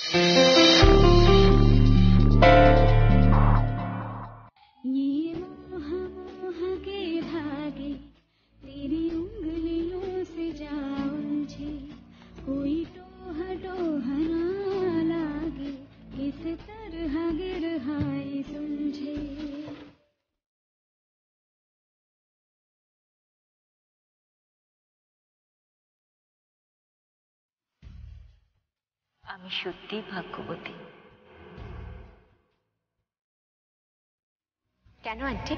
আমি সত্যিই ভাগ্যবতী। কেন আন্টি?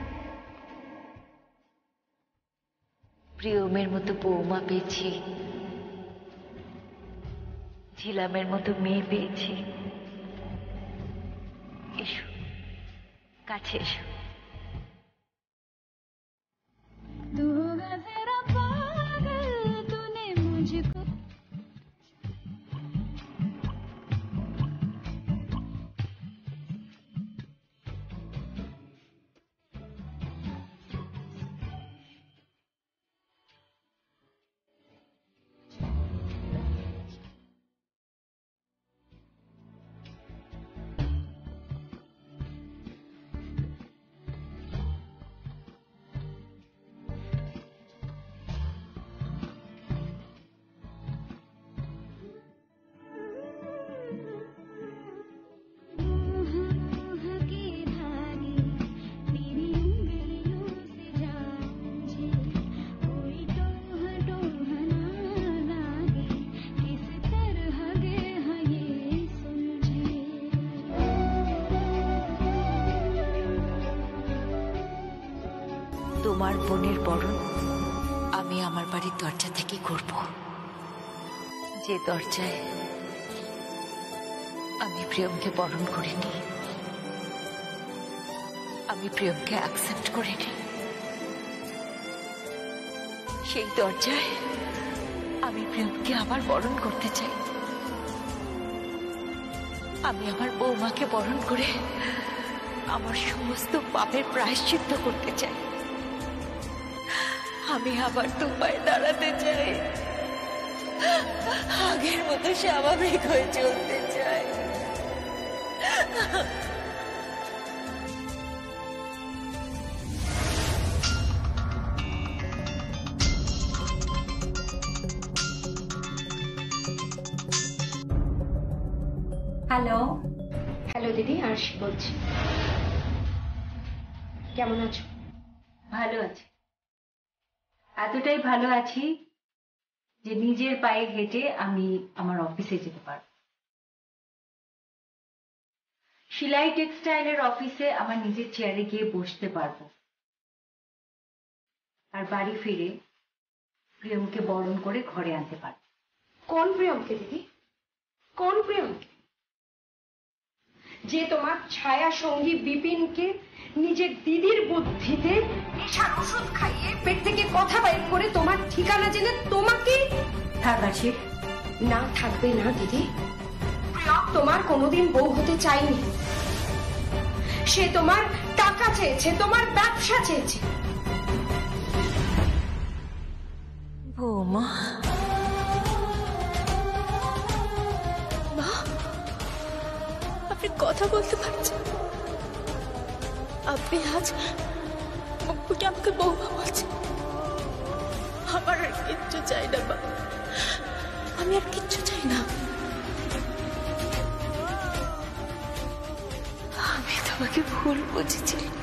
প্রিয়মের মতো বৌমা পেয়েছি, ঝিলামের মতো মেয়ে পেয়েছি। এসো, কাছে এসো। তোমার বোনের বরণ আমি আমার বাড়ির দরজা থেকে করব, যে দরজায় আমি প্রিয়মকে বরণ করিনি, আমি প্রিয়মকে অ্যাকসেপ্ট করিনি। সেই দরজায় আমি প্রিয়মকে আবার বরণ করতে চাই। আমি আমার বৌমাকে বরণ করে আমার সমস্ত পাপের প্রায়শ্চিত্ত করতে চাই। আমি আবার তোমায় দাঁড়াতে চাই, আগের মতো স্বাভাবিক হয়ে চলতে চাই। হ্যালো। হ্যালো দিদি, আরশি বলছি। কেমন আছো? ভালো আছি, এতটাই ভালো আছি যে নিজের পায়ে হেঁটে আমি আমার অফিসে যেতে পারব। শিলাই টেক্সটাইলের অফিসে আমার নিজের চেয়ারে গিয়ে বসতে পারবো, আর বাড়ি ফিরে প্রিয়মকে বরণ করে ঘরে আনতে পারবো। কোন প্রিয়মকে দিদি? কোন প্রিয়মকে? যে তোমার ছায়া সঙ্গী বিপিনকে নিজের দিদির বুদ্ধিতে নেশার ওষুধ খাইয়ে পেট থেকে কথা বাইর করে তোমার ঠিকানা জেনে তোমাকে থাক আছে। না থাকবে না দিদি। প্রিয়ম তোমার কোনোদিন বউ হতে চাইনি। সে তোমার টাকা চেয়েছে, তোমার ব্যবসা চেয়েছে। বৌমা, আপনি কথা বলতে পারছেন? আপনি আজ মুখ ফুটে আমাকে বৌমা বলছেন? আমার আর কিচ্ছু চাই না মা, আমি আর কিচ্ছু চাই না। আমি তোমাকে ভুল বুঝেছিলাম।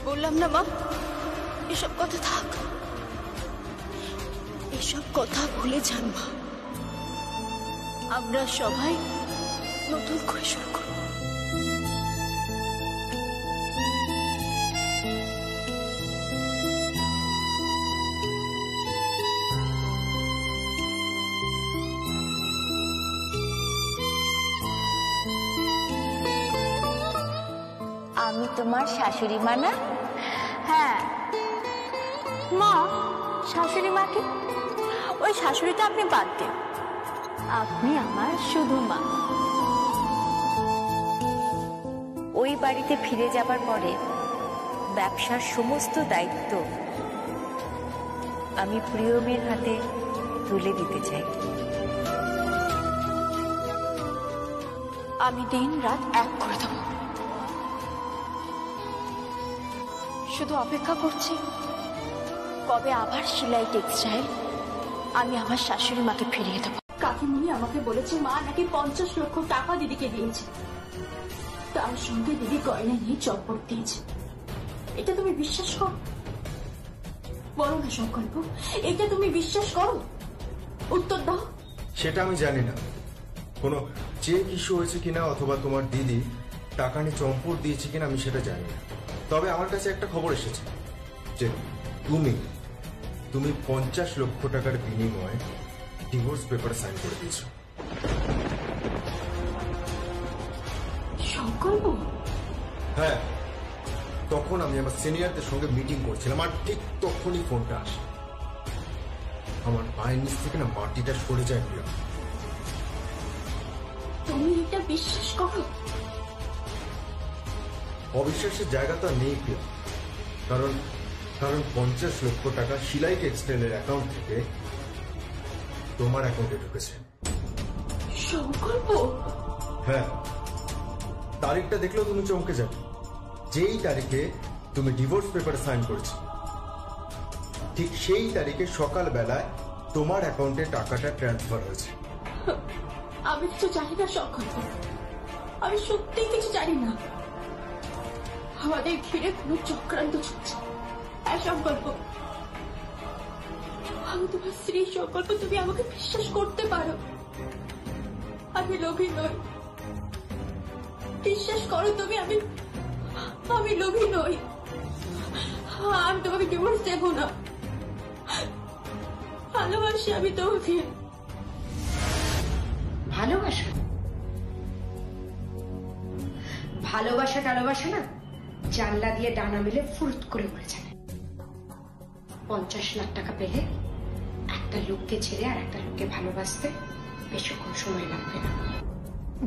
বললাম না মা, এসব কথা থাক, এসব কথা ভুলে যান মা। আমরা সবাই নতুন করে শুরু করব। আমি তোমার শাশুড়ি মা না? হ্যাঁ মা, শাশুড়ি মাকে? ওই শাশুড়িটা আপনি বাদ দিন, আপনি আমার শুধু মা। ওই বাড়িতে ফিরে যাবার পরে ব্যবসার সমস্ত দায়িত্ব আমি প্রিয়মের হাতে তুলে দিতে চাই। আমি দিন রাত এক করে দেব। শুধু অপেক্ষা করছি কবে আবার সেলাই টেক্সটাইল আমি আমার শাশুড়ি মাকে ফিরিয়ে দেবো। কাকিমুনি আমাকে বলেছে মা নাকি 50 লক্ষ টাকা দিদিকে দিয়েছে, তার সঙ্গে দিদি গয়না নিয়ে চম্পট দিয়েছে। এটা তুমি বিশ্বাস করো? বলো না সংকল্প, এটা তুমি বিশ্বাস করো? উত্তর দাও। সেটা আমি জানি না কোনো চেক ইস্যু হয়েছে কিনা অথবা তোমার দিদি টাকা নিয়ে চম্পট দিয়েছে কিনা আমি সেটা জানি না। তবে আমার কাছে একটা খবর এসেছে যে তুমি 50 লক্ষ টাকার বিনিময়ে ডিভোর্স পেপার সাইন করে দিয়েছো। সংকল্প? হ্যাঁ, তখন আমি আমার সিনিয়রদের সঙ্গে মিটিং করছিলাম আর ঠিক তখনই ফোনটা আসে। আমার পায়ের নিচ থেকে না মাটিটা সরে যায়। প্রিয়া, তুমি এটা বিশ্বাস করো? অবিশ্বাসের জায়গা তো আর নেই প্রিয়া, কারণ 50 লক্ষ টাকা সেলাই টেক্সটাইলের অ্যাকাউন্ট থেকে তোমার অ্যাকাউন্টে ঢুকেছে। সংকল্প? হ্যাঁ, তারিখটা দেখলেও তুমি চমকে যাবে। যেই তারিখে তুমি ডিভোর্স পেপার সাইন করেছো ঠিক সেই তারিখে সকালবেলায় তোমার অ্যাকাউন্টে টাকাটা ট্রান্সফার হয়েছে। আমি কিছু জানি না সংকল্প, আমি সত্যি কিছু জানি না। আমাদের ঘিরে কোনো চক্রান্ত চলছে। হ্যাঁ সংকল্প, আমি তোমার স্ত্রী সংকল্প, তুমি আমাকে বিশ্বাস করতে পারো। আমি লোভী নই, বিশ্বাস করো তুমি। আমি লোভী নই, আমি তোমাকে ডিভোর্স দেবো না। ভালোবাসি আমি তোমাকে। ভালোবাসা? ভালোবাসা টালোবাসা না, জানলা দিয়ে ডানা মেলে ফুরুত করে উড়ে যাবে। 50 লাখ টাকা পেলে একটা লোককে ছেড়ে আর একটা লোককে ভালোবাসতে বেশিক্ষণ সময় লাগবে না।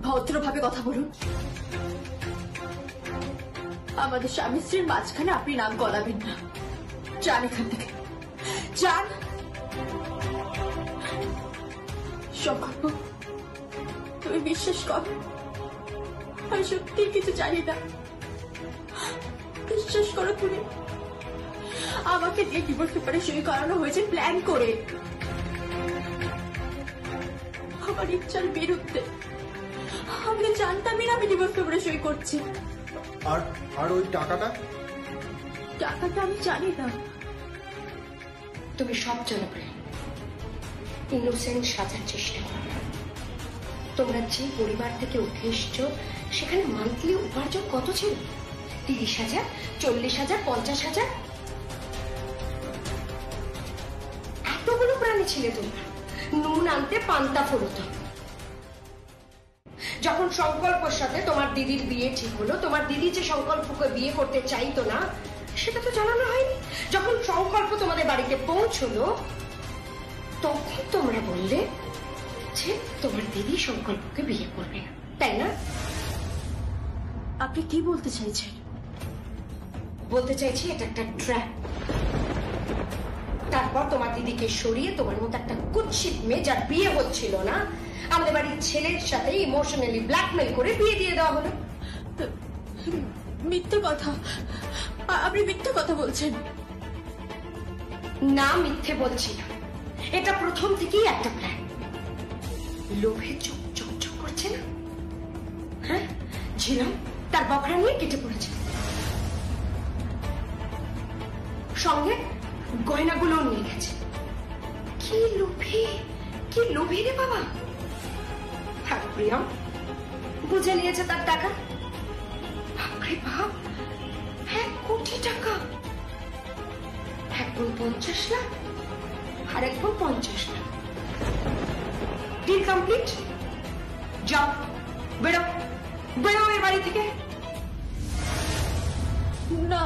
ভদ্রভাবে কথা বলুন। আমাদের স্বামী স্ত্রীর মাঝখানে আপনি নাম গলাবেন না। যান এখান থেকে, যান। সংকল্প, তুমি বিশ্বাস করো, আমি সত্যি কিছু জানি না। বিশ্বাস করো তুমি, আমাকে দিয়ে ডিভোর্স পেপারে সই করানো হয়েছে প্ল্যান করে, আমার ইচ্ছার বিরুদ্ধে। আমি জানতামই না আমি ডিভোর্স পেপারে সই করছি। আর ওই টাকাটা আমি জানি না। তুমি সব জানো প্রিয়া, ইনোসেন্ট সাজার চেষ্টা করো। তোমরা যে পরিবার থেকে উঠে এসছো সেখানে মান্থলি উপার্জন কত ছিল? 30,000, 40,000, 50,000? এতগুলো প্রাণী ছিলে তোমরা, নুন আনতে পান্তা ফুরোতো। যখন সংকল্পের সাথে তোমার দিদির বিয়ে ঠিক হলো, তোমার দিদি যে সংকল্পকে বিয়ে করতে চাইতো না সেটা তো জানানো হয়নি। যখন সংকল্প তোমাদের বাড়িতে পৌঁছলো তখন তোমরা বললে যে তোমার দিদি সংকল্পকে বিয়ে করবে না, তাই না? আপনি কি বলতে চাইছেন? বলতে চাইছি এটা একটা ট্র্যাপ। তারপর তোমার দিদিকে সরিয়ে তোমার মতো একটা কুৎসিত মেয়ে যার বিয়ে হচ্ছিল না আমাদের বাড়ির ছেলের সাথে ইমোশনালি ব্ল্যাকমেল করে বিয়ে দিয়ে দেওয়া হলো। মিথ্যে কথা, আপনি মিথ্যে কথা বলছেন। না, মিথ্যে বলছি না, এটা প্রথম থেকেই একটা প্ল্যান। লোভে চোখ চকচক করছে না? হ্যাঁ, ঝিলাম তার বকরা নিয়ে কেটে পড়েছে, সঙ্গে গয়নাগুলো নিয়ে গেছে। কি লোভী রে বাবা! হ্যাঁ প্রিয়ম, বুঝে নিয়েছে তার টাকা। বাপরে বাপ, 1 কোটি টাকা! এক বোন 50 লাখ আর এক বোন 50 লাখ। Deal complete. যাও, বেরো এর বাড়ি থেকে। না।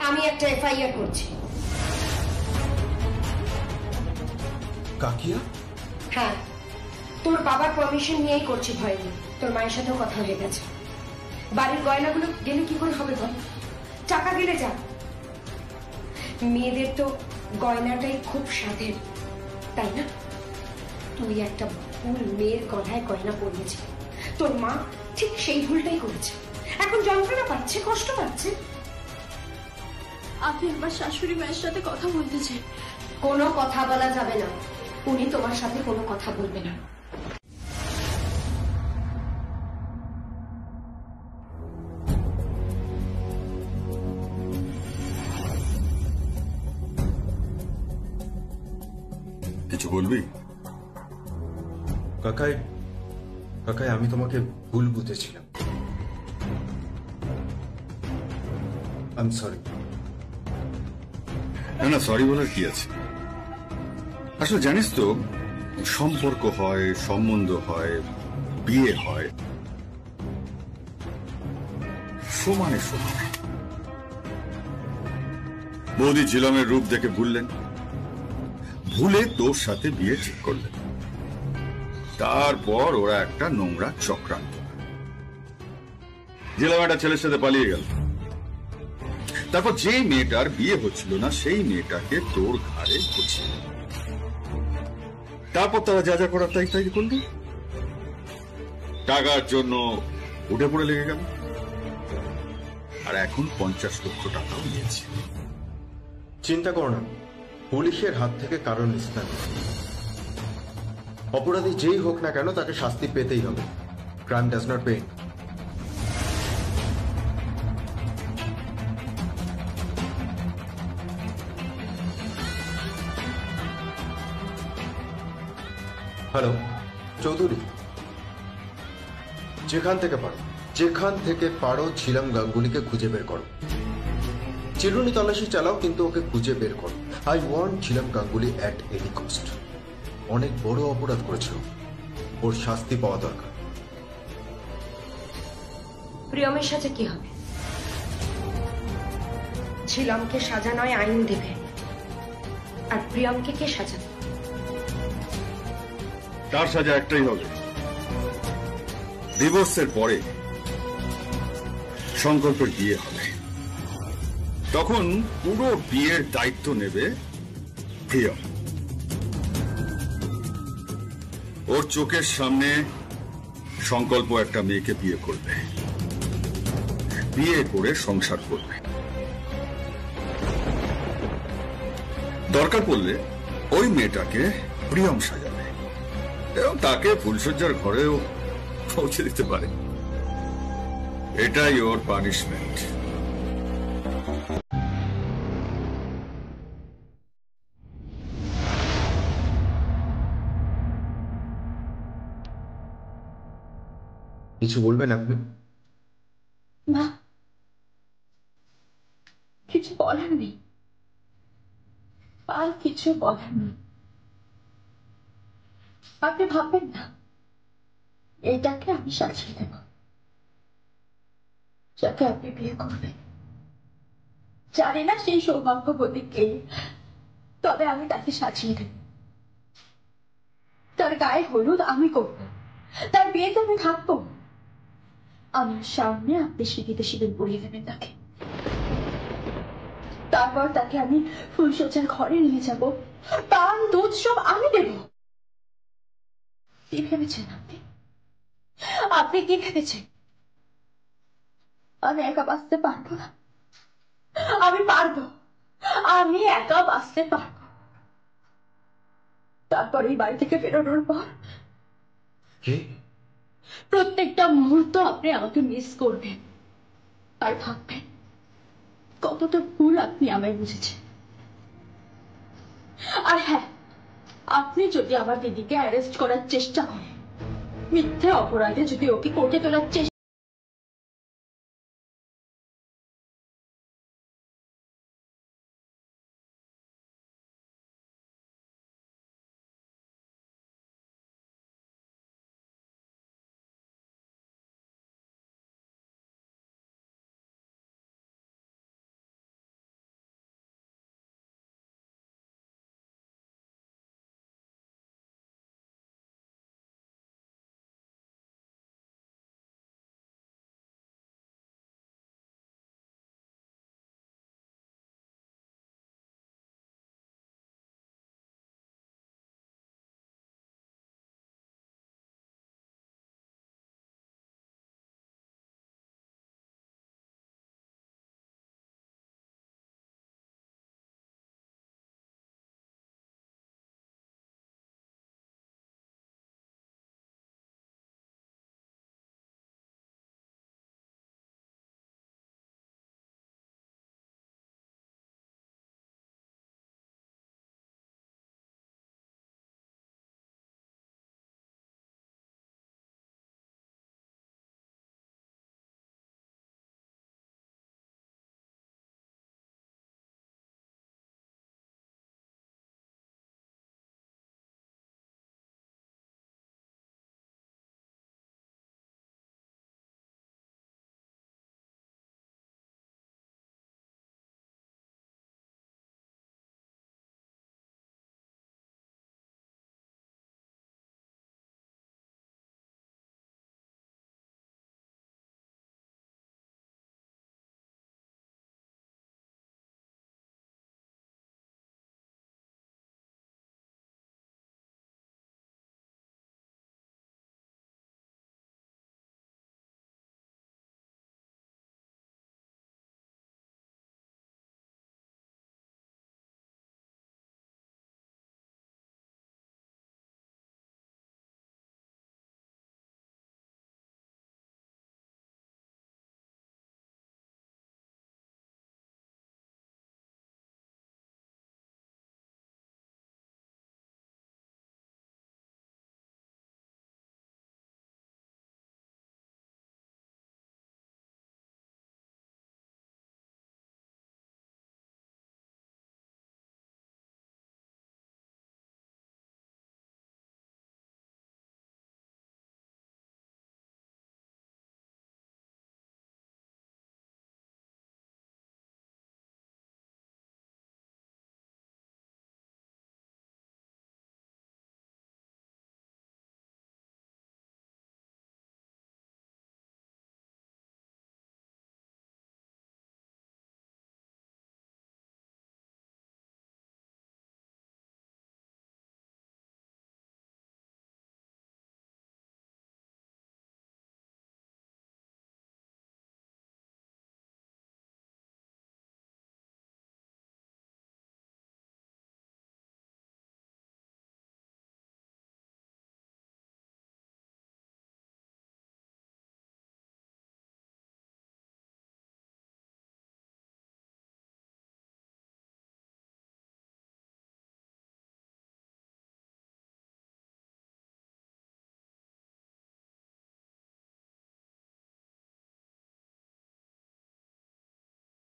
আমি একটা এফআইআর করছি। কাকিয়া? হ্যাঁ, তোর বাবার পারমিশন নিয়েই করছি, ভয় নেই। তোর মায়ের সাথেও কথা হয়ে গেছে। বাড়ির গয়নাগুলো গেলে কি করে হবে বল? টাকা গেলে যা। মেয়েদের তো গয়নাটাই খুব স্বাদের, তাই না? তুই একটা ভুল মেয়ের গলায় গয়না পরিয়েছে, তোর মা ঠিক সেই ভুলটাই করেছে। এখন যন্ত্রণা পাচ্ছে, কষ্ট পাচ্ছে। আপনি আমার শাশুড়ি মায়ের সাথে কথা বলতে চাই। কোনো কথা বলা যাবে না, উনি তোমার সাথে কোনো কথা বলবে না। কিছু বলবি? কাকাই, কাকাই আমি তোমাকে ভুল বুঝেছিলাম। I am sorry. না না, সরি বলার কি আছে? আসলে জানিস তো, সম্পর্ক হয়, সম্বন্ধ হয়, বিয়ে হয় সমানে সমানে। বৌদি ঝিলমের রূপ দেখে ভুললেন, ভুলে তোর সাথে বিয়ে ঠিক করলেন। তারপর ওরা একটা নোংরা চক্রান্ত, ঝিলম একটা ছেলের সাথে পালিয়ে গেল। তারপর যে মেয়েটার বিয়ে হচ্ছিল না সেই মেয়েটাকে তোর ঘাড়ে ঘুরছিল। তারপর তারা যা যা করার তাই তাই করল। টাকার জন্য উঠে পড়ে লেগে গেল, আর এখন 50 লক্ষ টাকাও নিয়েছে। চিন্তা করো না, পুলিশের হাত থেকে কারণ নিস্তার নেই। অপরাধী যেই হোক না কেন তাকে শাস্তি পেতেই হবে। Crime does not pay. Hello Chowdhury, যেখান থেকে পারো ঝিলম গাঙ্গুলিকে খুঁজে বের করো। চিরুনি তল্লাশি চালাও, কিন্তু ওকে খুঁজে বের করো। I want Jhelum Ganguly at any cost. অনেক বড় অপরাধ করেছে, ওর শাস্তি পাওয়া দরকার। প্রিয়মের সাথে কি হবে? ঝিলমকে সাজা নয় আইন দেবে, আর প্রিয়মকে কে সাজাবে? তার সাজা একটাই হবে, ডিভোর্সের পরে সংকল্পের বিয়ে হবে। তখন পুরো বিয়ের দায়িত্ব নেবে প্রিয়ম। ওর চোখের সামনে সংকল্প একটা মেয়েকে বিয়ে করবে, বিয়ে করে সংসার করবে। দরকার পড়লে ওই মেয়েটাকে প্রিয়ম সাজাবে এবং তাকে ফুলসজ্জার ঘরেও পৌঁছে দিতে পারে। এটাই ওর পানিশমেন্ট। কিছু বলবেন আপনি? না, কিছু বলার নেই, আর কিছু বলার নেই। আপনি ভাববেন না এটাকে আমি সাজিয়ে দেব, যাকে আপনি বিয়ে করবেন। জানি না সেই সৌভাগ্যবতী কে, তবে আমি তাকে সাজিয়ে দেব। তার গায়ে হলুদ আমি করব, তার বিয়েতে আমি থাকবো। আমার সামনে আপনি সিঁড়িতে সিঁড়ি পরিয়ে দেবেন তাকে। তারপর তাকে আমি ফুলসজ্জার ঘরে নিয়ে যাব, পান দুধ সব আমি দেব। কি ভেবেছেন আপনি? আপনি কি ভেবেছেন আমি একা বাঁচতে পারবো না? আমি পারবো, আমি একা বাঁচতে পারবো। তারপর এই বাড়ি থেকে বেরোনোর পর প্রত্যেকটা মুহূর্ত আপনি আমাকে মিস করবেন আর ভাববেন কতটা ভুল আপনি আমায় বুঝেছেন। আর হ্যাঁ, আপনি যদি আমার দিদিকে অ্যারেস্ট করার চেষ্টা করেন, মিথ্যে অপরাধে যদি ওকে কোর্টে তোলার চেষ্টা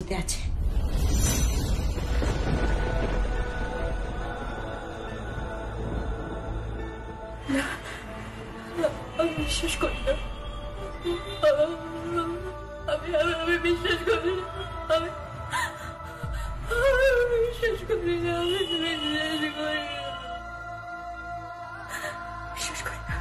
বলতে আছে। আমি বিশ্বাস করি না, আমি বিশ্বাস করি না, আমি বিশ্বাস করি না, বিশ্বাস করি না।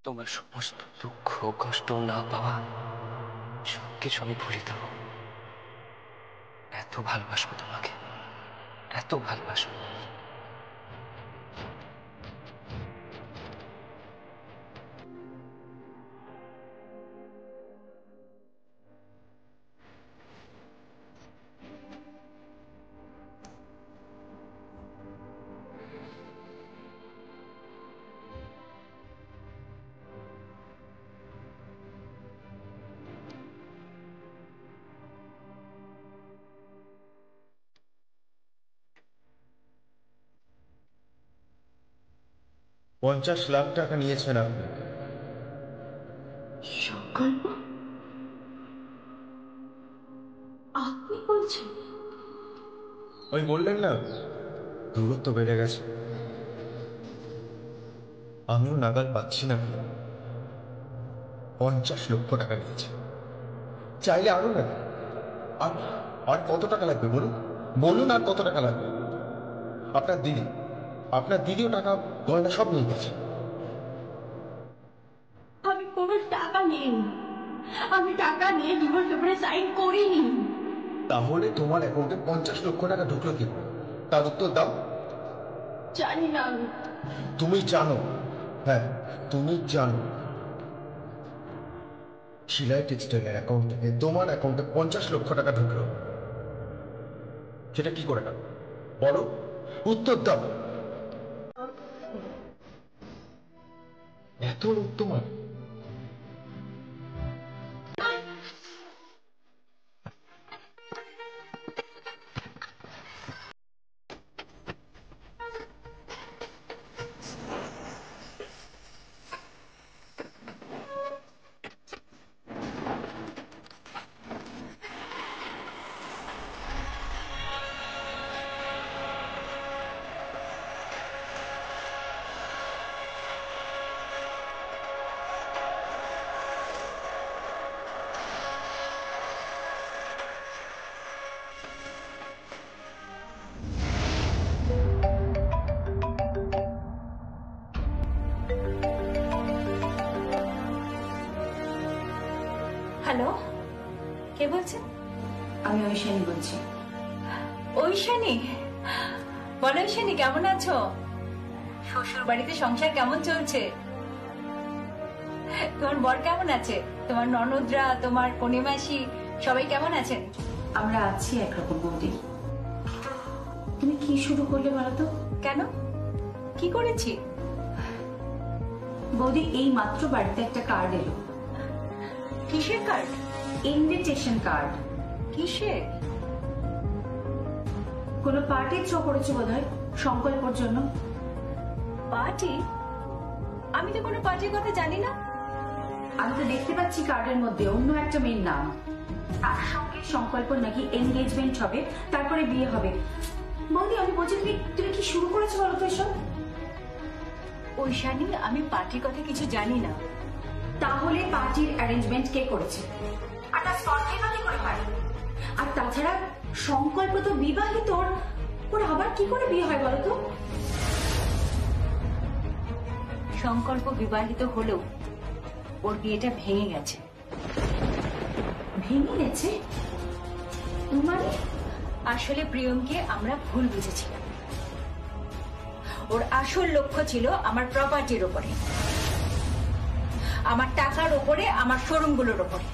তোমার সমস্ত দুঃখ কষ্ট না পাওয়া সবকিছু আমি ভুলে দেব। এত ভালোবাসবো তোমাকে, এত ভালোবাসবো। $50 লাখ নিয়েছেন আপনি। সংকল্প? আপনি বলছেন? ওই বললেন না দূরত্ব বেড়ে গেছে, আমিও নাগাল পাচ্ছি না। 50 লক্ষ টাকা নিয়েছে, চাইলে আরো না। আর কত টাকা লাগবে বলুন, বলুন আর কত টাকা লাগবে? আপনার দিদিও টাকা গয়না সব নিয়ে গেছে। আমি কোনো টাকা নেই, আমি টাকা নিয়ে ডিভোর্স পেপারে সাইন করিনি। তাহলে তোমার অ্যাকাউন্টে 50 লক্ষ টাকা ঢুকলো কি করে? তার উত্তর দাও। জানি না আমি। তুমি জানো, হ্যাঁ তুমি জানো শিলাই টেক্সটাইলের অ্যাকাউন্ট থেকে তোমার অ্যাকাউন্টে 50 লক্ষ টাকা ঢুকলো। সেটা কি করে গেল বলো, উত্তর দাও। এত লোক তোমার? হ্যালো, কে বলছেন? আমি ঐশানী বলছি। ঐশানী? বলো ঐশানী, কেমন আছো? শ্বশুর বাড়িতে সংসার কেমন চলছে? তোমার বর কেমন আছে? তোমার ননদরা, তোমার কনেমাসি সবাই কেমন আছেন? আমরা আছি একরকম বৌদি। তুমি কি শুরু করলে বলো তো? কেন, কি করেছি? বৌদি এই মাত্র বাড়িতে একটা কার্ড এলো। কিসের কার্ড? Invitation card. কিসের? কোনো পার্টি থ্রো করেছো বোধহয় সংকল্পর জন্য। পার্টি? আমি তো কোনো পার্টির কথা জানি না। আমি তো দেখতে পাচ্ছি কার্ডের মধ্যে অন্য একটা মেয়ের নাম। তার সঙ্গে সংকল্প নাকি এনগেজমেন্ট হবে, তারপরে বিয়ে হবে। বৌদি আমি বলছি তুমি কি শুরু করেছো বলো তো এসব? ঐশানী, আমি পার্টির কথা কিছু জানি না। তাহলে পার্টির অ্যারেঞ্জমেন্ট কে করেছে? আর তার স্পন্টেনিটি করে পারে? আর তাছাড়া সংকল্প তো বিবাহিত, ওর আবার কি করে বিয়ে হয় বলতো? সংকল্প বিবাহিত হলেও ওর বিয়েটা ভেঙে গেছে। ভেঙে গেছে মানে? আসলে প্রিয়মকে আমরা ভুল বুঝেছিলাম। ওর আসল লক্ষ্য ছিল আমার প্রপার্টির উপরে, আমার টাকার উপরে, আমার শোরুমগুলোর উপরে।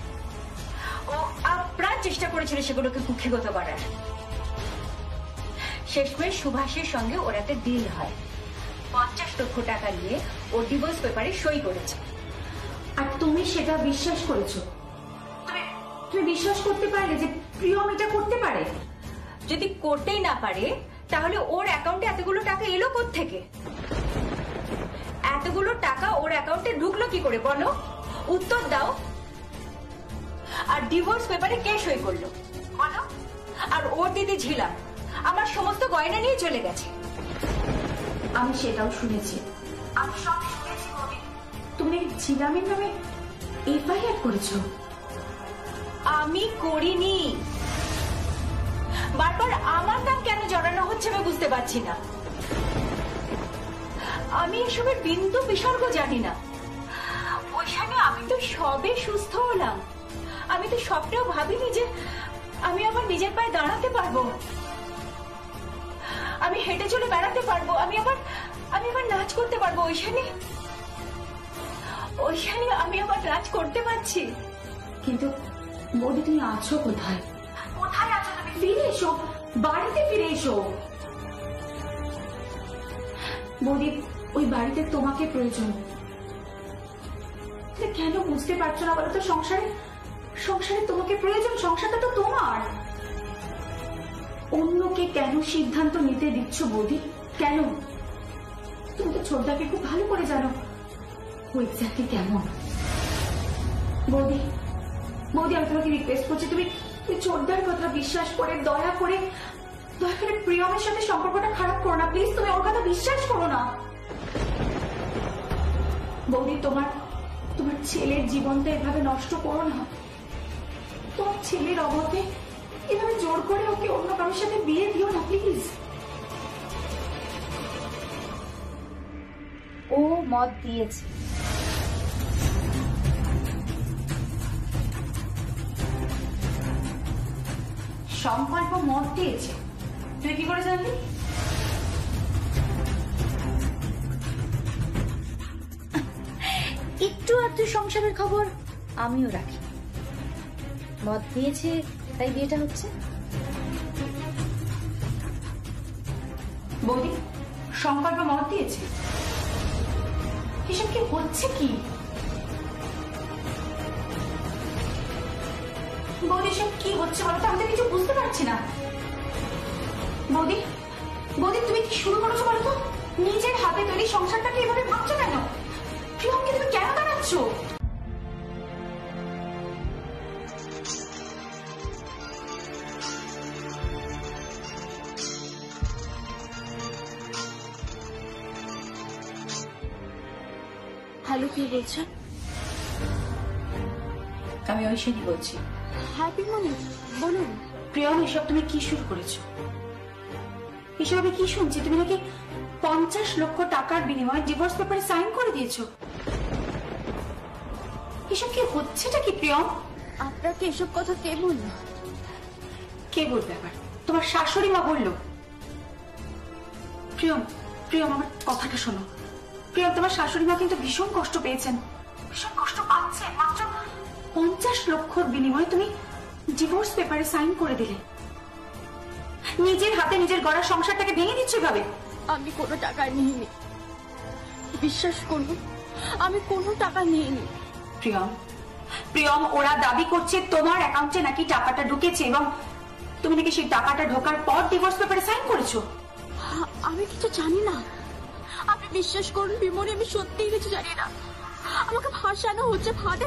ও আপ্রাণ চেষ্টা করেছিল সেগুলোকে কুক্ষিগত করার। শেষমেশ সুভাষের সঙ্গে ওর একটা ডিল হয়। 50 লক্ষ টাকা নিয়ে ও ডিভোর্স পেপারে সই করেছে। আর তুমি সেটা বিশ্বাস করেছো? তুমি বিশ্বাস করতে পারলে যে প্রিয়ম এটা করতে পারে? যদি করতেই না পারে তাহলে ওর অ্যাকাউন্টে এতগুলো টাকা এলো কোত্থেকে? এতগুলো টাকা ওর অ্যাকাউন্টে ঢুকলো কি করে বলো? উত্তর দাও। আর ডিভোর্স পেপারে কে সই করলো বলো? আর ওর দিদি ঝিলা আমার সমস্ত গয়না নিয়ে চলে গেছে। আমি সেটাও শুনেছি, আমি সব শুনেছি। তুমি ঝিলামের নামে এফআইআর করেছো? আমি করিনি। বারবার আমার নাম কেন জড়ানো হচ্ছে আমি বুঝতে পারছি না। আমি এসবের বিন্দু বিসর্গ জানি না। ওইখানে আমি তো সবে সুস্থ হলাম। আমি তো স্বপ্নেও ভাবিনি যে আমি আবার নিজের পায়ে দাঁড়াতে পারবো, আমি হেঁটে চলে বেড়াতে পারবো, আমি আবার নাচ করতে পারবো। ওইখানে আমি আবার নাচ করতে পারছি। কিন্তু বৌদি তুমি আছো কোথায়? কোথায় আছো তুমি? ফিরে এসো, বাড়িতে ফিরে এসো। বৌদি ওই বাড়িতে তোমাকে প্রয়োজন। কেন বুঝতে পারছো না বলো তো? সংসারে তোমাকে প্রয়োজন, সংসারটা তো তোমার। অন্যকে কেন সিদ্ধান্ত নিতে দিচ্ছ বৌদি? কেন? তুমি তো ছোটদাকে খুব ভালো করে জানো ও এক্স্যাক্টলি কেমন। বৌদি আমি তোমাকে রিকোয়েস্ট করছি, তুমি ছোটদার কথা বিশ্বাস করে দয়া করে প্রিয়মের সাথে সম্পর্কটা খারাপ করো না প্লিজ। তুমি ওর কথা বিশ্বাস করো না। বৌদি তোমার ছেলের জীবনটা এভাবে নষ্ট করো না। তোমার ছেলের অভাবে এভাবে জোর করে ওকে অন্য কারোর সাথে বিয়ে দিও না প্লিজ। ও মত দিয়েছে। সংকল্প মত দিয়েছে? তুই কি করে জানলি? একটু আধটু সংসারের খবর আমিও রাখি। মত দিয়েছে তাই বিয়েটা হচ্ছে। বৌদি সংকল্প মত দিয়েছে? এসব কি হচ্ছে? কি বৌদি এসব কি হচ্ছে বলো তো? আমি তো কিছু বুঝতে পারছি না। বৌদি তুমি কি শুরু করেছো বলো তো? নিজের হাতে তৈরি সংসারটাকে এভাবে ভাবছো কেন? প্রিয়মকে তুমি কেন দাঁড়াচ্ছ? হ্যালো, কি বলছেন? আমি ঐশানী বলছি। হ্যাপি মনি, বলুন। প্রিয়ম এসব তুমি কি শুরু করেছো? এসব আমি কি শুনছি? তুমি নাকি 50 লক্ষ টাকার বিনিময়ে ডিভোর্স পেপারে সাইন করে দিয়েছো। এসব কি হচ্ছেটা কি প্রিয়ম? আপনাকে এসব কথা কে বলল? কে বলবে আবার? তোমার শাশুড়ি মা বললো। প্রিয়ম আমার কথাটা শোনো। প্রিয়ম তোমার শাশুড়ি মা কিন্তু ভীষণ কষ্ট পেয়েছেন, ভীষণ কষ্ট পাচ্ছেন। মাত্র 50 লক্ষর বিনিময়ে তুমি ডিভোর্স পেপারে সাইন করে দিলে। নিজের হাতে নিজের গড়া সংসারটাকে ভেঙে দিচ্ছে ভাবে। আমি কোনো টাকা নিইনি, বিশ্বাস করুন, আমি কোনো টাকা নিইনি। প্রিয়ম ওরা দাবি করছে তোমার অ্যাকাউন্টে নাকি টাকাটা ঢুকেছে এবং তুমি নাকি সেই টাকাটা ঢোকার পর ডিভোর্স পেপারে সাইন করেছো। আমি কিছু জানি না, আপনি বিশ্বাস করুন বিমনি, আমি সত্যিই কিছু জানি না। আমাকে ভাসানো হচ্ছে ফাঁদে।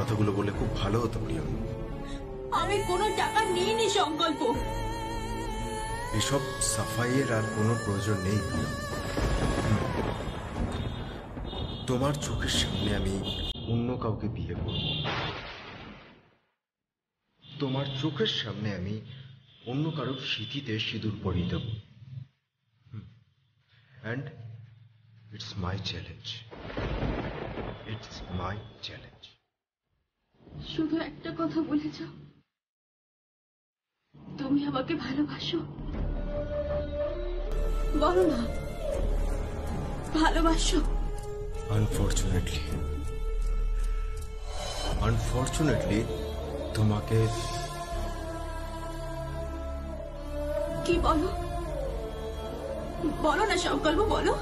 কথাগুলো বলে খুব ভালো হতো প্রিয়ম। আমি কোনো টাকা নিইনি সংকল্প। এসব সাফাইয়ের আর কোনো প্রয়োজন নেই প্রিয়ম। তোমার চোখের সামনে আমি অন্য কাউকে বিয়ে করব, তোমার চোখের সামনে আমি অন্য কারোর সিঁথিতে সিঁদুর পরিয়ে দেব। And it's my challenge, it's my challenge. শুধু একটা কথা বলে যাও, তুমি আমাকে ভালোবাসো। বলো না, ভালোবাসো। আনফর্চুনেটলি তোমাকে। কি বলো? বলো না সংকল্প, বলো।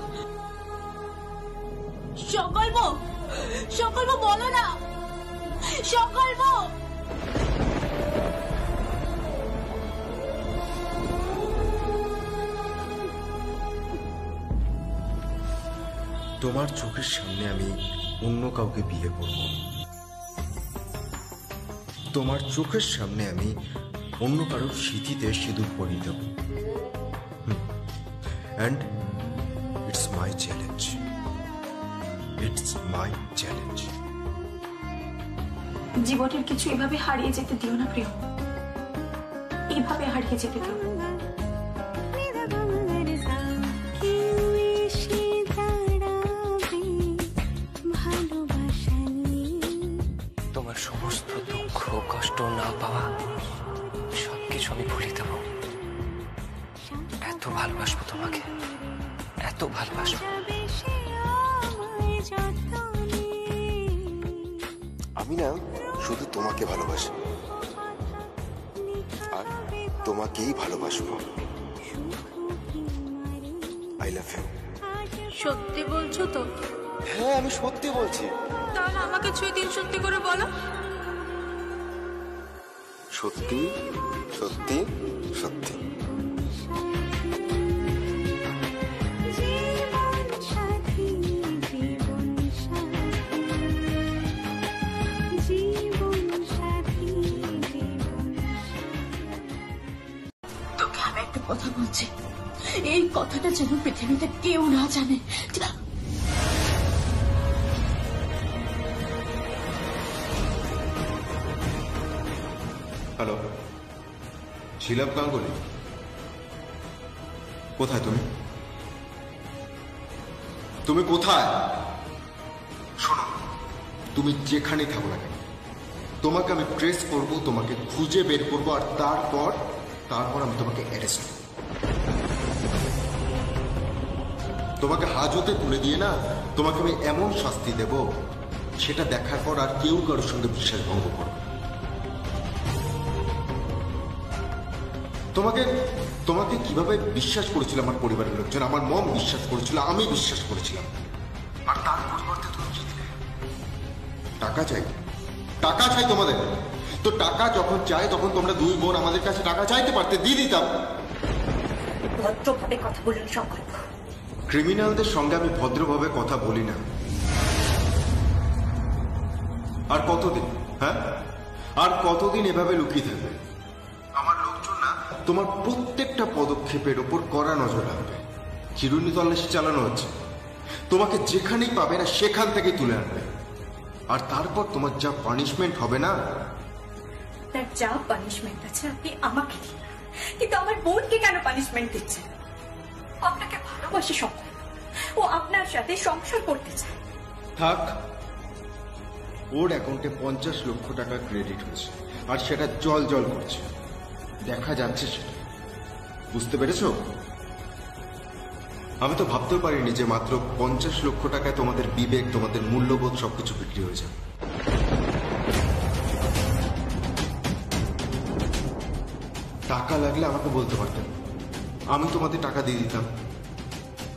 সংকল্প, সংকল্প বলো না, সংকল্প। তোমার চোখের সামনে আমি অন্য কাউকে বিয়ে করব, তোমার চোখের সামনে আমি অন্য কারোর সিঁথিতে সিঁদুর পরিয়ে দেব। And it's my challenge, it's my challenge. জীবনের কিছু এভাবে হারিয়ে যেতে দিও না প্রিয়, এভাবে হারিয়ে যেতে দিও। তোমার সমস্ত দুঃখ কষ্ট না পাওয়া সবকিছু আমি ভুলে দেব। এত ভালোবাসবো তোমাকে, এত ভালোবাসবো। আমি না শুধু তোমাকে ভালোবাসি আর তোমাকেই ভালোবাসবো। I love you. সত্যি বলছো তো? হ্যাঁ, আমি সত্যি বলছি। তাহলে আমাকে 6 দিন সত্যি করে বলো। সত্যি সত্যি সত্যি। তোকে আমি একটা কথা বলছি, এই কথাটা যেন পৃথিবীতে কেউ না জানে। হ্যালো, শিলভ গাঙ্গুলি, কোথায় তুমি? তুমি কোথায়? শোনো, তুমি যেখানেই থাকো না কেন, তোমাকে আমি ট্রেস করব, তোমাকে খুঁজে বের করবো, আর তারপর আমি তোমাকে অ্যারেস্ট করব। তোমাকে হাজতে তুলে দিয়ে না, তোমাকে আমি এমন শাস্তি দেব, সেটা দেখার পর আর কেউ কারোর সঙ্গে বিশ্বাস ভঙ্গ করবে। তোমাকে কিভাবে বিশ্বাস করেছিল আমার পরিবারের লোকজন, আমার মম বিশ্বাস করেছিল, আমি বিশ্বাস করেছিলাম, আর তার পরিবর্তে তুমি কি দিলে? টাকা চাই, টাকা চাই তোমাদের। তো টাকা যখন চাই তখন তোমরা দুই বোন আমাদের কাছে টাকা চাইতে পারতে, দিয়ে দিতাম। ভদ্রভাবে কথা বলুন সংকল্প। ক্রিমিনালদের সঙ্গে আমি ভদ্রভাবে কথা বলি না। আর কতদিন, হ্যাঁ, আর কতদিন এভাবে লুকিয়ে থাকবে? আমার লোকজন না তোমার প্রত্যেকটা পদক্ষেপের ওপর কড়া নজর রাখবে। চিরুনি তল্লাশি চালানো হচ্ছে, তোমাকে যেখানেই পাবে না সেখান থেকে তুলে আনবে, আর তারপর তোমার যা পানিশমেন্ট হবে না। তার যা পানিশমেন্ট আছে আপনি আমাকে দিন, কিন্তু আমার বোনকে কেন পানিশমেন্ট দিচ্ছেন? আপনাকে ভালোবাসে সংকল্প, ও আপনার সাথে সংসার করতে চায়। থাক, ওর অ্যাকাউন্টে 50 লক্ষ টাকা ক্রেডিট হয়েছে, আর সেটা জল জল করছে, দেখা যাচ্ছে সেটা। বুঝতে পেরেছো? আমি তো ভাবতেও পারিনি যে মাত্র 50 লক্ষ টাকায় তোমাদের বিবেক, তোমাদের মূল্যবোধ সবকিছু বিক্রি হয়ে যাবে। টাকা লাগলে আমাকে বলতে পারতেন, আমি তোমাদের টাকা দিয়ে দিতাম।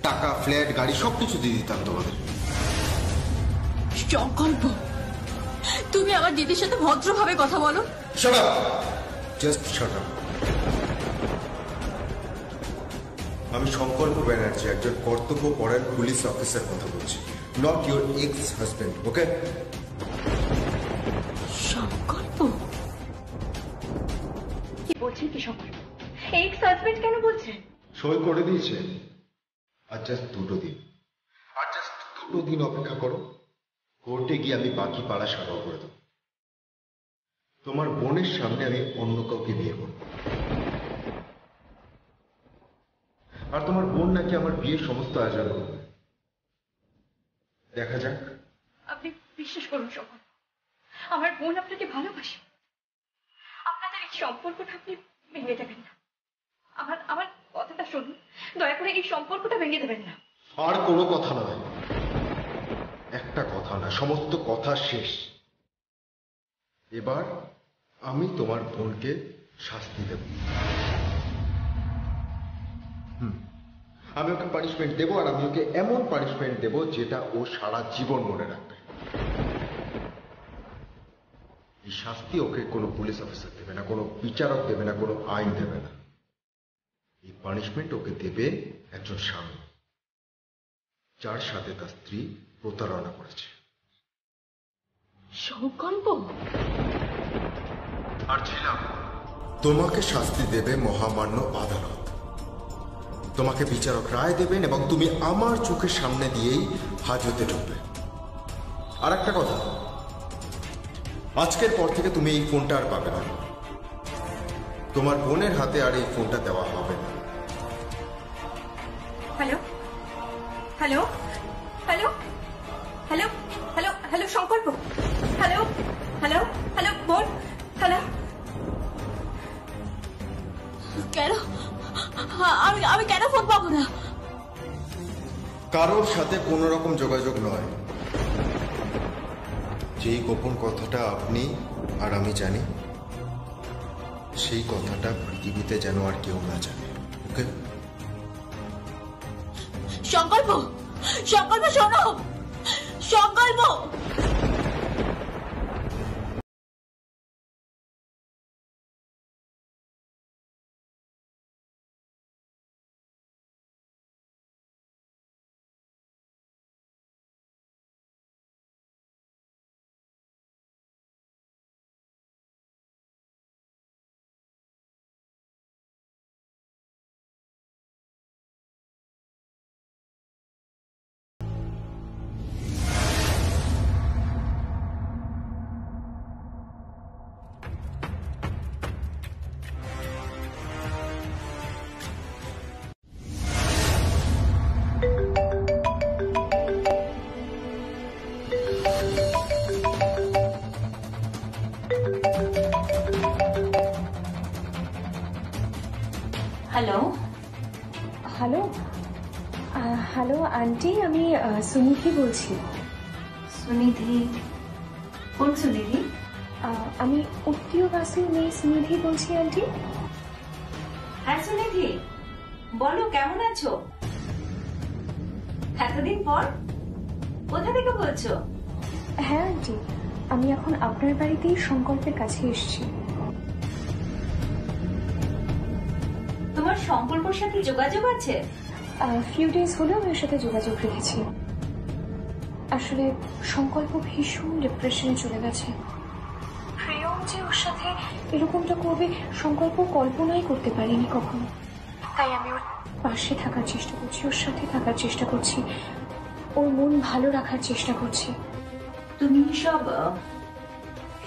টাকা, ফ্ল্যাট, গাড়ি সবকিছু দিয়ে দিতাম তোমাদের। সংকল্প, তুমি আমার দিদির সাথে ভদ্রভাবে কথা বলো। Shut up! Just shut up. আমি সংকল্প ব্যানার্জি, একজন কর্তব্যপরায়ণ পুলিশ অফিসার কথা বলছি, not your ex husband, okay? Suspend কেন বলছেন? সই করে দিয়েছে। আর জাস্ট 2 দিন, আর জাস্ট 2 দিন অপেক্ষা করো। কোর্টে গিয়ে আমি বাকি পাড়া সারাও করে দেবো। তোমার বোনের সামনে আমি অন্য কাউকে বিয়ে করব। আর তোমার বোন নাকি আমার বিয়ের সমস্ত আয়োজন করবে। দেখা যাক। আপনি বিশ্বাস করুন শঙ্কর, আমার বোন আপনাকে ভালোবাসে। আপনাদের এই সম্পর্কটা আপনি ভেঙে দেবেন না। আমার কথাটা শুনুন, দয়া করে এই সম্পর্কটা ভেঙে দেবেন না। আর কোনো কথা নয়, একটা কথা না, সমস্ত কথা শেষ। এবার আমি তোমার বোনকে শাস্তি দেব। আমি ওকে পানিশমেন্ট দেবো, আর আমি ওকে এমন পানিশমেন্ট দেব যেটা ও সারা জীবন মনে রাখবে। এই শাস্তি ওকে কোনো পুলিশ অফিসার দেবে না, কোনো বিচারক দেবে না, কোনো আইন দেবে না। এই পানিশমেন্ট ওকে দেবে একজন স্বামী, যার সাথে তার স্ত্রী প্রতারণা করেছে। সংকল্প? আর ছিলাম। তোমাকে শাস্তি দেবে মহামান্য আদালত। তোমাকে বিচারক রায় দেবেন এবং তুমি আমার চোখের সামনে দিয়েই হাজতে ঢুকবে। আর একটা কথা, আজকের পর থেকে তুমি এই ফোনটা আর পাবে না। তোমার বোনের হাতে আর এই ফোনটা দেওয়া হবে না। Hello hello hello hello hello hello সংকল্প, হ্যালো হ্যালো হ্যালো বোন, হ্যালো। কেন আমি কেন ফোন পাবো না? কারোর সাথে কোনো রকম যোগাযোগ নয়। যেই গোপন কথাটা আপনি আর আমি জানি, সেই কথাটা পৃথিবীতে যেন আর কেউ না জানে। ওকে? সংকল্প, সংকল্প শোনো, সংকল্প। হ্যালো হ্যালো হ্যালো আন্টি, আমি সুনিধি বলছি। সুনিধি? কোন সুনিধি? আমি উত্তীয়বাসীর মেয়ে সুনিধি বলছি আন্টি। হ্যাঁ সুনিধি, বলো কেমন আছো? এতদিন পর? কোথা থেকে বলছো? হ্যাঁ আন্টি, আমি এখন আপনার বাড়িতেই সংকল্পের কাছে এসেছি। তোমার সংকল্পের সাথে যোগাযোগ আছে? ফিউ ডেজ হলো আমি ওর সাথে যোগাযোগ রেখেছি। আসলে সংকল্প ভীষণ ডিপ্রেশনে চলে গেছে। প্রিয়ম যে ওর সাথে এরকমটা করবে সংকল্প কল্পনাই করতে পারিনি কখনো। তাই আমি ওর পাশে থাকার চেষ্টা করছি, ওর সাথে থাকার চেষ্টা করছি, ওর মন ভালো রাখার চেষ্টা করছি। তুমি সব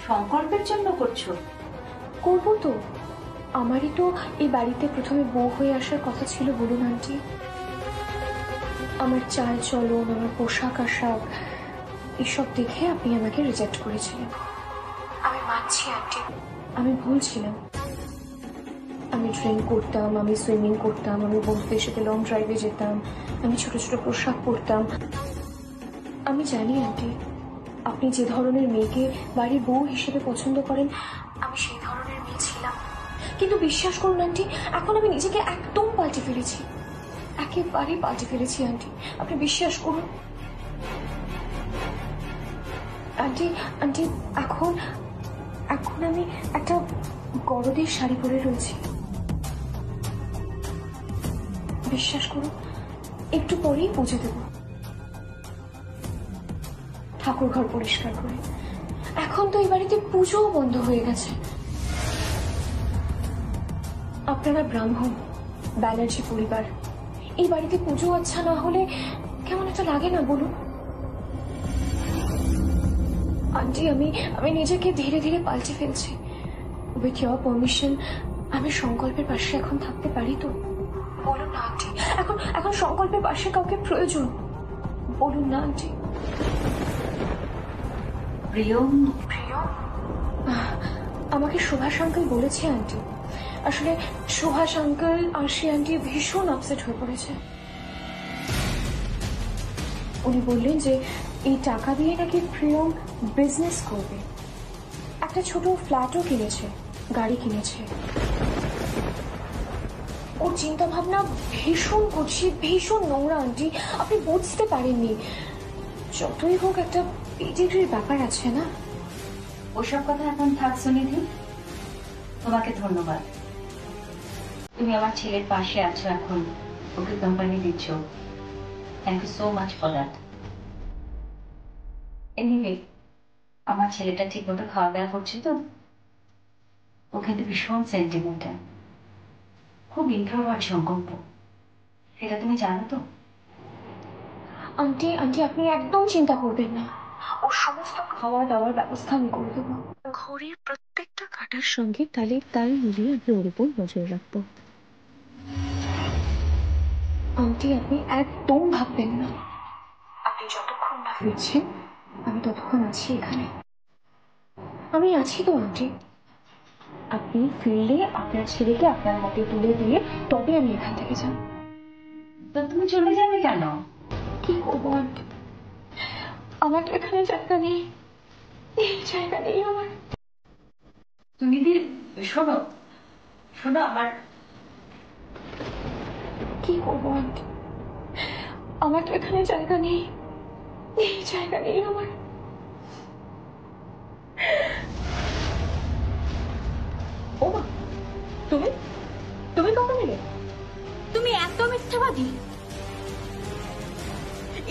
সংকল্পের জন্য করছো? করবো তো, আমারই তো এই বাড়িতে প্রথমে বউ হয়ে আসার কথা ছিল বলুন আন্টি। আমার চাল চলন, আমার পোশাক আশাক এসব দেখে আপনি আমাকে রিজেক্ট করেছিলেন। আমি মানছি আন্টি, আমি ভুল ছিলাম। আমি ড্রিঙ্ক করতাম, আমি সুইমিং করতাম, আমি বন্ধুদের সাথে লং ড্রাইভে যেতাম, আমি ছোট ছোট পোশাক পরতাম। আমি জানি আন্টি, আপনি যে ধরনের মেয়েকে বাড়ির বউ হিসেবে পছন্দ করেন, আমি সেই ধরনের মেয়ে ছিলাম। কিন্তু বিশ্বাস করুন আন্টি, এখন আমি নিজেকে একদম পাল্টে ফেলেছি, একেবারে পাল্টে ফেলেছি আন্টি, আপনি বিশ্বাস করুন। আন্টি আন্টি এখন এখন আমি একটা গরদের শাড়ি পরে রয়েছি। বিশ্বাস করুন, একটু পরেই পুজো দেব, ঠাকুর ঘর পরিষ্কার করে। এখন তো এই বাড়িতে পুজোও বন্ধ হয়ে গেছে। আপনারা ব্রাহ্মণ, ব্যানার্জি পরিবার। এই বাড়িতে পুজো আচ্ছা না হলে কেমন একটা লাগে না বলুন? আন্টি, আমি নিজেকে ধীরে ধীরে পাল্টে ফেলছি। উইথ ইয়োর পারমিশন আমি সংকল্পের পাশে এখন থাকতে পারি তো? বলুন না আন্টি, এখন সংকল্পের পাশে কাউকে প্রয়োজন, বলুন না আন্টি। প্রিয়ম, আমাকে সুভাষ আঙ্কেল বলেছে আন্টি। আসলে সুভাষ আঙ্কেল আর সে আন্টি ভীষণ আপসেট হয়ে পড়েছে। উনি বললেন যে এই টাকা দিয়ে নাকি প্রিয়ম বিজনেস করবে, একটা ছোট ফ্ল্যাটও কিনেছে, গাড়ি কিনেছে। ওর চিন্তা ভাবনা ভীষণ কুৎসিত, ভীষণ নোংরা আন্টি, আপনি বুঝতে পারেননি। যতই হোক একটা পেডিগ্রির ব্যাপার আছে না। ওসব কথা এখন থাক সুনিধি। তোমাকে ধন্যবাদ, তুমি আমার ছেলের পাশে আছো, এখন ওকে কোম্পানি দিচ্ছ। Thank you so much for that. Anyway, আমার ছেলেটা ঠিক মতো খাওয়া দাওয়া করছে তো? ও কিন্তু ভীষণ সেন্টিমেন্টাল, খুব ইন্ট্রোভার্ট সংকল্প, সেটা তুমি জানো তো? আন্টি আপনি একদম চিন্তা করবেন না, ওর সমস্ত খাওয়া দাওয়ার ব্যবস্থা আমি করে দেবো। ঘড়ির প্রত্যেকটা কাঁটার সঙ্গে তালের তাল মিলিয়ে আমি ওর উপর নজর রাখবো। আন্টি, আপনি একদম ভাববেন না, আপনি যতক্ষণ না ফিরছেন আমি ততক্ষণ আছি এখানে। আমি আছি তো আন্টি। আপনি ফিরলে আপনার ছেলেকে আপনার মতে তুলে দিয়ে তবে আমি এখান থেকে যাব। তো তুমি চলে যাবে কেন? কি করবো আন্টি, আমার তো এখানে জায়গা নেই, জায়গা নেই আমার। তুমি শোনো শোনো, আমার কি করবো আন্টি, আমার তো এখানে জায়গা নেই, জায়গা নেই আমার। ও মা, তুমি কখন এলে? তুমি এত মিথ্যাবাদী!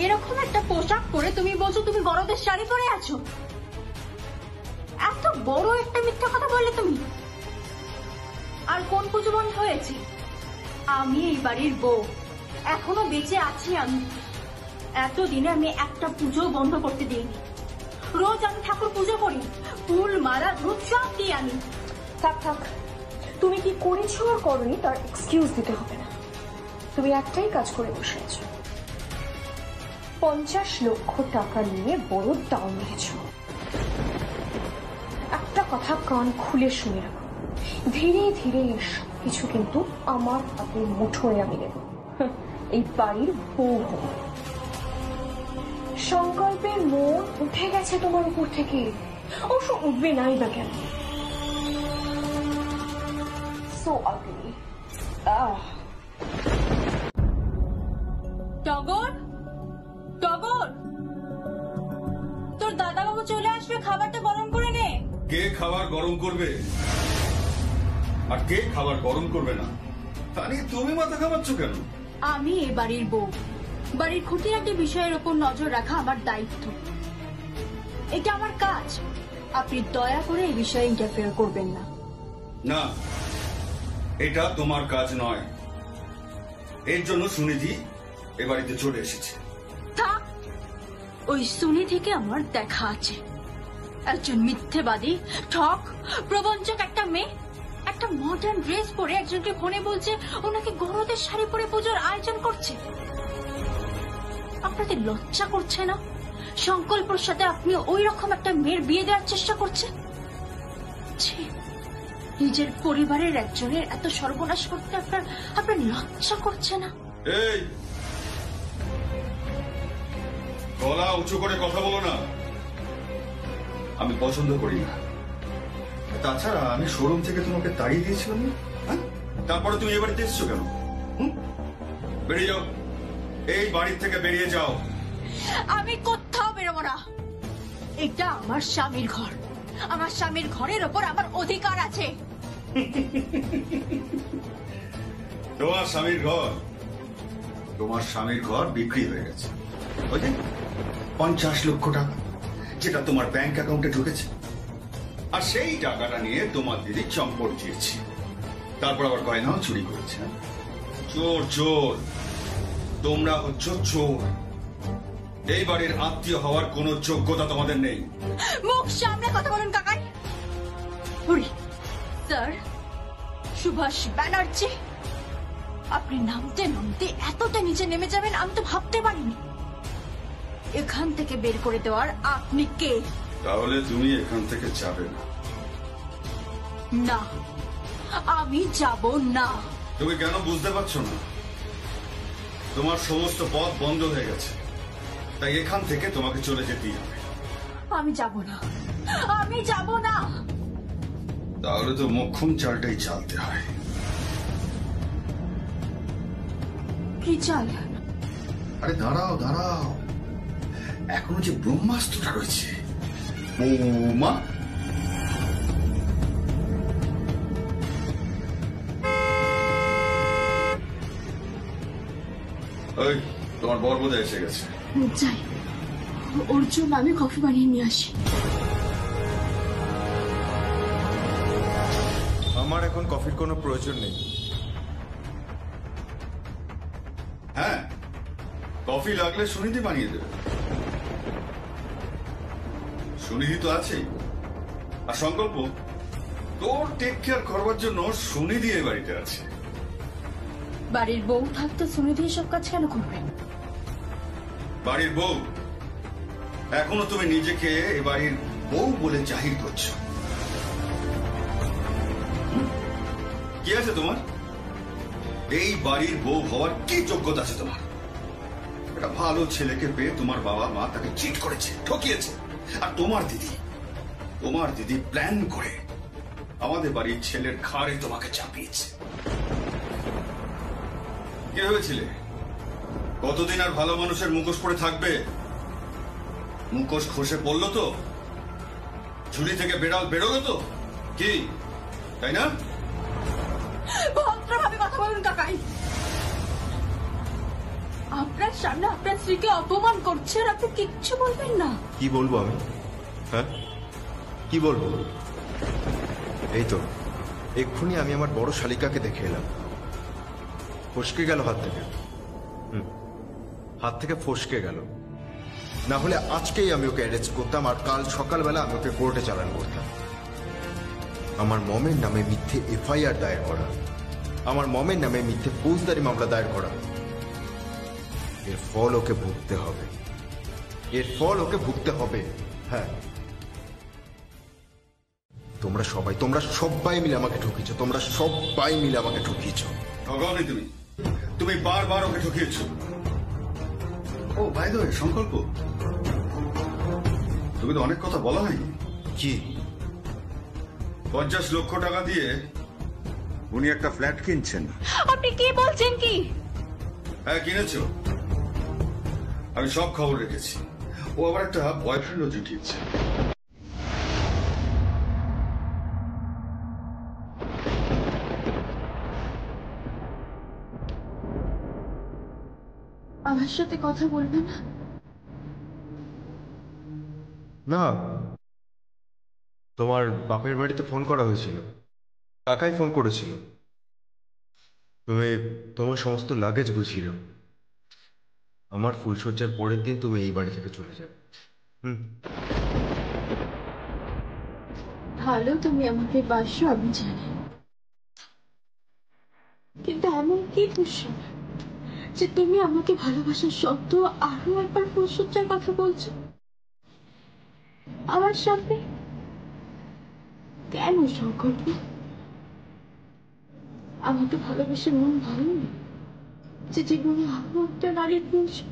এরকম একটা পোশাক পরে তুমি বলছো তুমি বড়দের শাড়ি পরে আছো? এত বড় একটা মিথ্যা কথা বললে তুমি। আর কোন পুজো বন্ধ হয়েছে? আমি এই বাড়ির বউ, এখনো বেঁচে আছি আমি। এতদিনে আমি একটা পুজো বন্ধ করতে দিইনি। রোজ আমি ঠাকুর পুজো করি, ফুল মালা ধূপ সব দিই আমি। থাক, তুমি কি করেছো আর করনি তার এক্সকিউজ দিতে হবে না। তুমি একটাই কাজ করে বসে আছো, 50 লক্ষ টাকা নিয়ে বড় দাও নিয়েছ। একটা কথা কান খুলে শুনে রাখো, ধীরে ধীরে এসব কিছু কিন্তু আমার হাতের মুঠোয় আমি নেব। এই বাড়ির বউ হব। সংকল্পের মন উঠে গেছে তোমার উপর থেকে, অবশ্য উঠবে নাই বা কেন। So ugly. টগর, তোর দাদা বাবু চলে আসবে, খাবারটা গরম করে নে। কে খাবার গরম করবে আর কে খাবার গরম করবে না তা নিয়ে তুমি মাথা ঘামাচ্ছ কেন? আমি এ বাড়ির বউ, বাড়ির খুঁটিনাটি বিষয়ের উপর নজর রাখা আমার দায়িত্ব, এটা আমার কাজ। আপনি দয়া করে এই বিষয়ে ইন্টারফেয়ার করবেন না। না, এটা তোমার কাজ নয়। এর জন্য সুনিধি এ বাড়িতে চলে এসেছে। থাক, ওই সুনিধিকে আমার দেখা আছে। একজন মিথ্যেবাদী, ঠক, প্রবঞ্চক একটা মেয়ে, একটা মডার্ন ড্রেস পরে একজনকে ফোনে বলছে ওনাকে গরদের শাড়ি পরে পুজোর আয়োজন করছে। আপনাদের লজ্জা করছে না? সংকল্পর সাথে আপনি ওই রকম একটা মেয়ের বিয়ে দেওয়ার চেষ্টা করছেন। নিজের পরিবারের একজনের এত সর্বনাশ করতে আপনার লজ্জা করছে না? এই, গলা উঁচু করে কথা বলো না, আমি পছন্দ করি না। তাছাড়া আমি শোরুম থেকে তোমাকে তাড়িয়ে দিয়েছিলাম না, তারপরে তুমি এ বাড়িতে এসছো কেন? বেরিয়ে যাও, এই বাড়ির থেকে বেরিয়ে যাও। আমি কোথাও বেরোবো না। এটা আমার স্বামীর ঘর, আমার স্বামীর ঘরের ওপর আমার অধিকার আছে। তোমার স্বামীর ঘর বিক্রি হয়ে গেছে। ওই যে 50 লক্ষ টাকা যেটা তোমার ব্যাংক অ্যাকাউন্টে ঢুকেছে, আর সেই টাকাটা নিয়ে তোমার দিদি চম্পট দিয়েছে, তারপর আবার গয়নাও চুরি করেছে। চোর চোর, তোমরা হচ্ছ চোর। এই বাড়ির আত্মীয় হওয়ার কোনো যোগ্যতা তোমাদের নেই। মুখ সামনে কথা বলুন কাকাই। হরি স্যার, সুভাষ ব্যানার্জি, আপনি নামতে নামতে এতটা নিচে নেমে যাবেন আমি তো ভাবতে পারিনি। এখান থেকে বের করে দেওয়ার আপনি কে? তাহলে তুমি এখান থেকে যাবে না। না, আমি যাব না। তুমি কেন বুঝতে পারছো না? তোমার সমস্ত পথ বন্ধ হয়ে গেছে, তাই এখান থেকে তোমাকে চলে যেতেই হবে। আমি যাব না, আমি যাব না। তাহলে তো মোক্ষম চালটাই চালতে হয়। কি চাল? আরে দাঁড়াও দাঁড়াও, এখনো যে ব্রহ্মাস্ত্রটা রয়েছে। বৌমা, ওই তোমার বর বোধহয় এসে গেছে। যাই, ওর জন্য আমি কফি বানিয়ে নিয়ে আসি। আমার এখন কফির কোনো প্রয়োজন নেই। হ্যাঁ, কফি লাগলে সুনিধি বানিয়ে দেবে। সুনিধি তো আছেই, আর সংকল্প তোর টেক কেয়ার করবার জন্য সুনিধি এই বাড়িতে আছে। বাড়ির বউ থাকতে সুনিধি এসব কাজ কেন করবেন? বাড়ির বউ? এখনো তুমি নিজেকে এ বাড়ির বউ বলে জাহির করছো। কি আছে তোমার? এই বাড়ির বউ হওয়ার কি যোগ্যতা আছে তোমার? একটা ভালো ছেলেকে পেয়ে তোমার বাবা মা তাকে চিট করেছে, ঠকিয়েছে। আর তোমার দিদি প্ল্যান করে আমাদের বাড়ির ছেলের ঘাড়ে তোমাকে চাপিয়েছে। কি ভেবেছিলে কতদিন আর ভালো মানুষের মুখোশ পরে থাকবে? মুখোশ খসে পড়লো তো, ঝুলি থেকে বেড়াল বেরোলো তো, কি তাই না? ভদ্রভাবে কথা বলুন কাকাই। আপনার সামনে আপনার স্ত্রীকে অপমান করছে আর আপনি কিচ্ছু বলবেন না? কি বলবো আমি? হ্যাঁ, কি বলবো? এই তো এক্ষুনি আমি আমার বড় শালিকাকে দেখে এলাম, ফসকে গেল হাত থেকে। হাত থেকে ফসকে গেল। না হলে আজকেই আমি ওকে অ্যারেস্ট করতাম, আর কাল সকালবেলা আমি ওকে কোর্টে চালান করতাম। আমার মমের নামে মিথ্যে এফআইআর দায়ের করা, আমার মমের নামে মিথ্যে ফৌজদারি মামলা দায়ের করা, এর ফল ওকে ভুগতে হবে, এর ফল ওকে ভুগতে হবে। হ্যাঁ, তোমরা সবাই মিলে আমাকে ঠকিয়েছো, তোমরা সবাই মিলে আমাকে ঠকিয়েছো। ঠকাওনি তুমি, তুমি বারবার ওকে ঠকিয়েছো। ও বাই দ্য ওয়ে, সংকল্প, তুমি তো অনেক কথা বলা হয়নি। কি? 50 লক্ষ টাকা দিয়ে উনি একটা ফ্ল্যাট কিনছেন। আপনি কি বলছেন? কি? হ্যাঁ, কিনেছো। আমি সব খবর রেখেছি। ও আবার একটা বয়ফ্রেন্ডও জুটিয়েছে। আমার সাথে কথা বলবে না? না, তোমার বাপের বাড়িতে ফোন করা হয়েছিল, কাকাই ফোন করেছিল। তুমি তোমার সমস্ত লাগেজ গুছিয়ে নাও, আমার ফুলশয্যার পরের দিন তুমি এই বাড়ি থেকে চলে যাবে। ভালো, তুমি আমাকে বাসো আমি জানি, কিন্তু এমন কি খুশি যে তুমি আমাকে ভালোবাসার সত্ত্বেও আরো একবার ফুলসজ্জার কথা বলছো আমার সামনে? কেন সংকল্প? আমাকে ভালোবেসে মন ভালো যে জীবনে আরো একটা নারীর প্রয়োজন?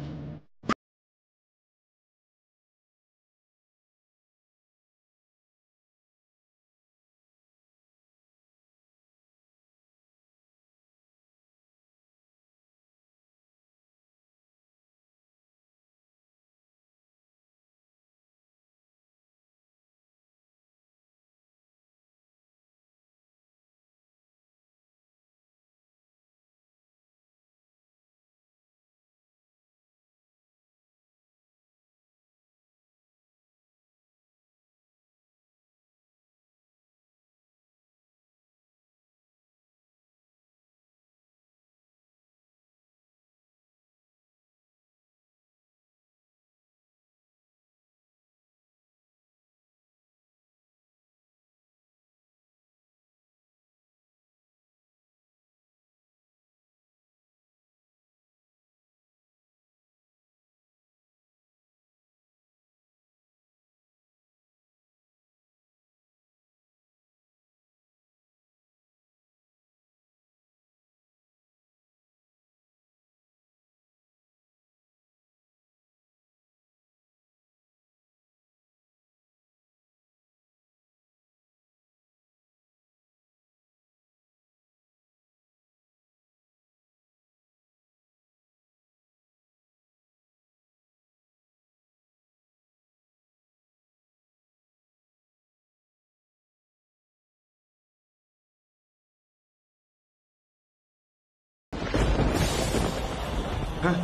হ্যাঁ,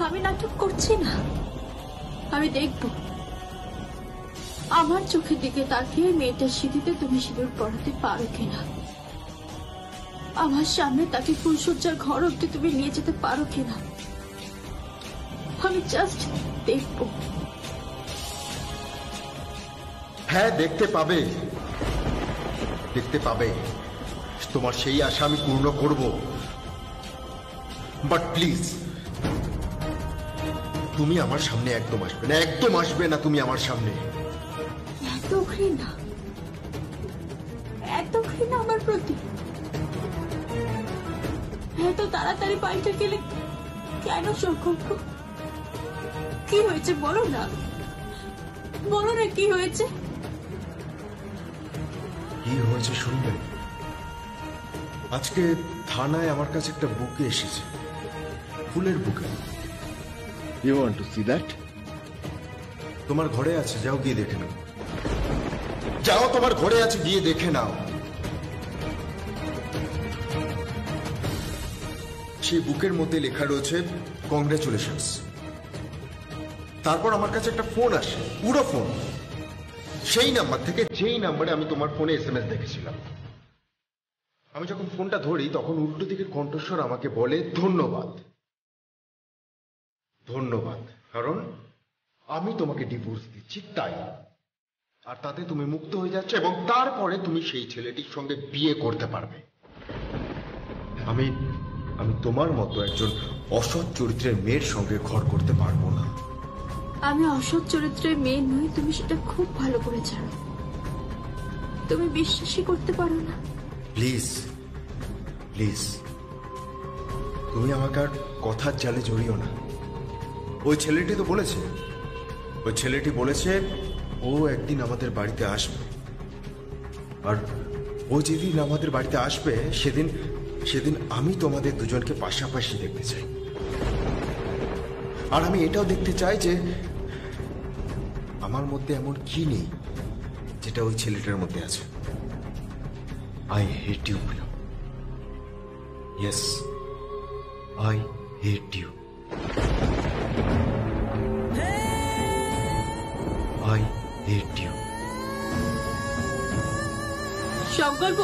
আমি নাটক করছি না। আমি দেখব আমার চোখের দিকে তাকিয়ে মেয়েটার সিঁথিতে তুমি সিঁদুর পরাতে পারো কিনা, আমার সামনে তাকে ফুলসজ্জার ঘর অব্দি তুমি নিয়ে যেতে পারো কিনা। আমি জাস্ট দেখব। হ্যাঁ, দেখতে পাবে, দেখতে পাবে। তোমার সেই আশা আমি পূর্ণ করব, বাট প্লিজ তুমি আমার সামনে একদম আসবে না, একদম আসবে না তুমি আমার সামনে। এত ঘৃণা, এত ঘৃণা আমার প্রতি, এত তাড়াতাড়ি পাল্টে গেলে কেন সংকল্প? কি হয়েছে বলো না, বলো না কি হয়েছে? কি হয়েছে শুনবেন? আজকে থানায় আমার কাছে একটা বুকে এসেছে, ফুলের বুকে। You want to see that? তোমার ঘরে আছে, যাও গিয়ে দেখে নাও। যাও, তোমার ঘরে আছে, গিয়ে দেখে নাও। সেই বুকের মধ্যে লেখা রয়েছে কংগ্রেচুলেশনস। তারপর আমার কাছে একটা ফোন আসে, পুরো ফোন, সেই নাম্বার থেকে যেই নাম্বারে আমি তোমার ফোনে SMS দেখেছিলাম। আমি যখন ফোনটা ধরি তখন উল্টো দিকের কণ্ঠস্বর আমাকে বলে ধন্যবাদ, ধন্যবাদ, কারণ আমি তোমাকে ডিভোর্স দিচ্ছি তাই, আর তাতে তুমি মুক্ত হয়ে যাচ্ছ এবং তারপরে তুমি সেই ছেলেটির সঙ্গে বিয়ে করতে পারবে। আমি আমি তোমার মতো একজন অসৎ চরিত্রের মেয়ের সঙ্গে ঘর করতে পারবো না। আমি অসৎ চরিত্রের মেয়ে নই, তুমি সেটা খুব ভালো করে জানো। তুমি বিশ্বাসই করতে পারো না। প্লিজ প্লিজ, তুমি আমাকে আর কথার জালে জড়িও না। ওই ছেলেটি তো বলেছে, ওই ছেলেটি বলেছে ও একদিন আমাদের বাড়িতে আসবে, আর ও যেদিন আমাদের বাড়িতে আসবে সেদিন সেদিন আমি তোমাদের দুজনকে পাশাপাশি দেখতে চাই। আর আমি এটাও দেখতে চাই যে আমার মধ্যে এমন কি নেই যেটা ওই ছেলেটার মধ্যে আছে। I hate you Priya. Yes, I hate you. I hate you. সংকল্প,